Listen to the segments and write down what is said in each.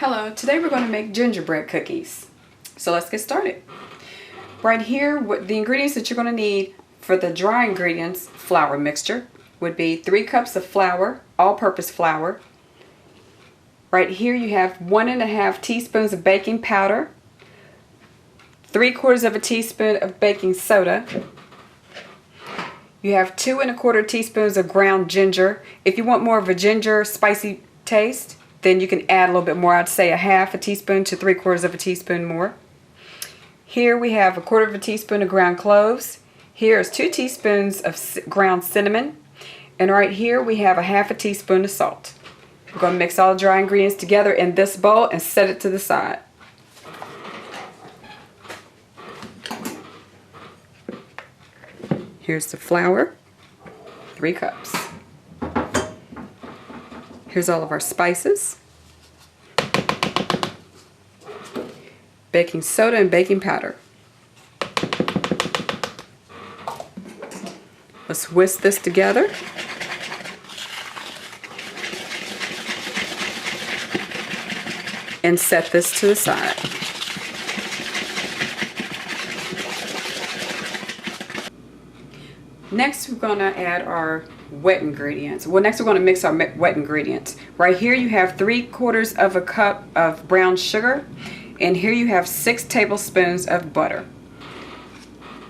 Hello, today we're going to make gingerbread cookies. So let's get started. Right here, what the ingredients that you're going to need for the dry ingredients flour mixture would be 3 cups of flour, all-purpose flour. Right here you have 1½ teaspoons of baking powder, 3/4 of a teaspoon of baking soda. You have 2¼ teaspoons of ground ginger. If you want more of a ginger spicy taste, then you can add a little bit more. I'd say 1/2 teaspoon to 3/4 of a teaspoon more. Here we have 1/4 teaspoon of ground cloves. Here is 2 teaspoons of ground cinnamon. And right here we have 1/2 teaspoon of salt. We're going to mix all the dry ingredients together in this bowl and set it to the side. Here's the flour, 3 cups. Here's all of our spices, baking soda and baking powder. Let's whisk this together. And set this to the side. Next we're going to add our wet ingredients. Well, next we're going to mix our wet ingredients. Right here you have 3/4 of a cup of brown sugar, and here you have 6 tablespoons of butter.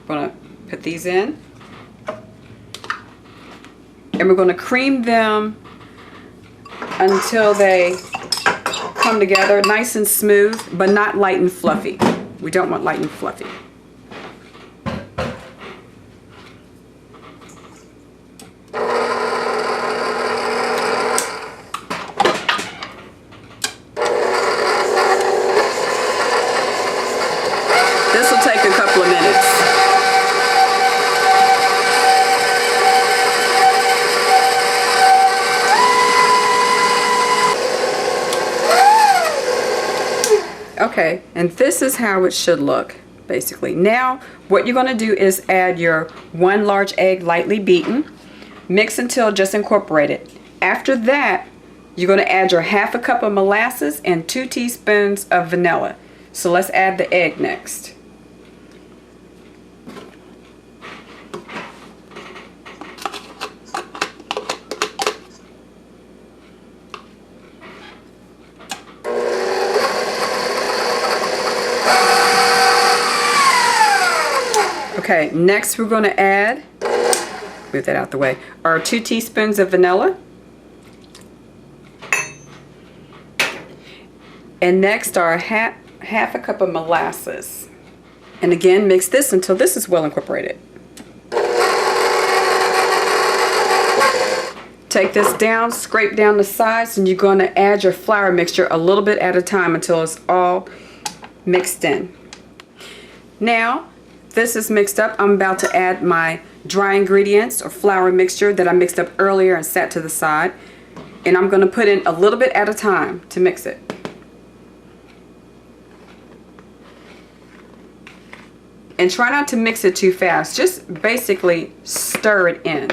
We're going to put these in, and we're going to cream them until they come together nice and smooth, but not light and fluffy. We don't want light and fluffy. This will take a couple of minutes. Okay, and this is how it should look, basically. Now, what you're going to do is add your 1 large egg lightly beaten. Mix until just incorporated. After that, you're going to add your 1/2 cup of molasses and 2 teaspoons of vanilla. So let's add the egg next. Okay, next we're going to add, move that out the way, our 2 teaspoons of vanilla. And next our half a cup of molasses. And again, mix this until this is well incorporated. Take this down, scrape down the sides, and you're going to add your flour mixture a little bit at a time until it's all mixed in. Now, this is mixed up. I'm about to add my dry ingredients or flour mixture that I mixed up earlier and set to the side. And I'm going to put in a little bit at a time to mix it. And try not to mix it too fast. Just basically stir it in.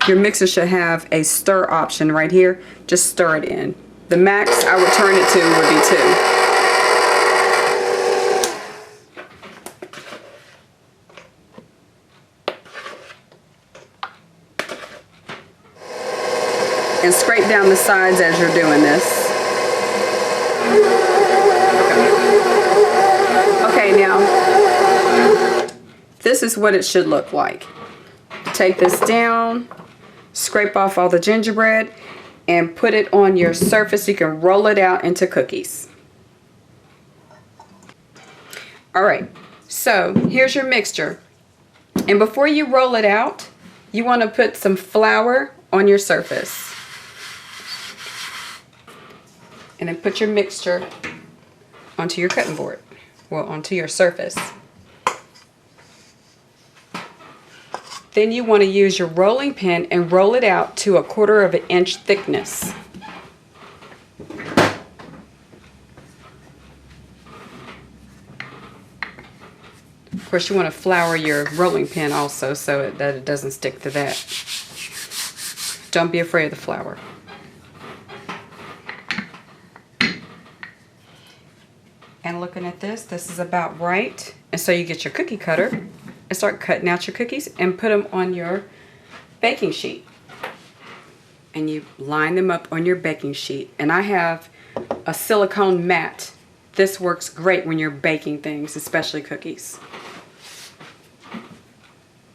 Your mixer should have a stir option right here. Just stir it in. The max I would turn it to would be 2. And scrape down the sides as you're doing this. Okay, now this is what it should look like. Take this down, scrape off all the gingerbread, and put it on your surface. You can roll it out into cookies. Alright, so here's your mixture. And before you roll it out, you want to put some flour on your surface. And then put your mixture onto your cutting board, well, onto your surface. Then you want to use your rolling pin and roll it out to 1/4 inch thickness. Of course, you want to flour your rolling pin also so that it doesn't stick to that. Don't be afraid of the flour. And looking at this, this is about right. And so you get your cookie cutter and start cutting out your cookies and put them on your baking sheet. And you line them up on your baking sheet. And I have a silicone mat. This works great when you're baking things, especially cookies.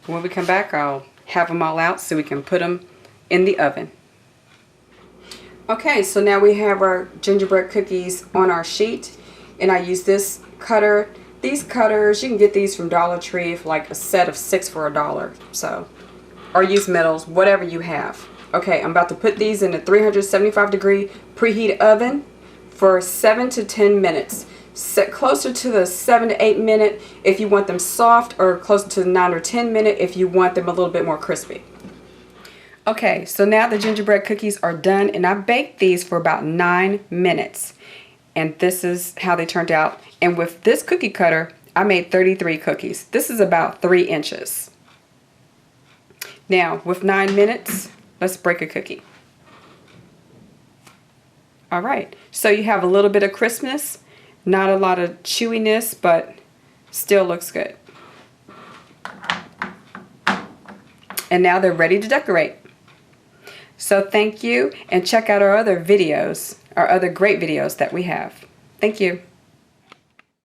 When we come back, I'll have them all out so we can put them in the oven. Okay, so now we have our gingerbread cookies on our sheet, and I use this cutter. These cutters, you can get these from Dollar Tree for like a set of 6 for $1. So, or use metals, whatever you have. Okay, I'm about to put these in a 375-degree preheat oven for 7 to 10 minutes. Set closer to the 7 to 8 minute if you want them soft, or closer to the 9 or 10 minute if you want them a little bit more crispy. Okay, so now the gingerbread cookies are done, and I baked these for about 9 minutes. And this is how they turned out. And with this cookie cutter, I made 33 cookies. This is about 3 inches. Now, with 9 minutes, let's break a cookie. All right, so you have a little bit of crispness, not a lot of chewiness, but still looks good. And now they're ready to decorate. So thank you, and check out our other videos, our other great videos that we have. Thank you.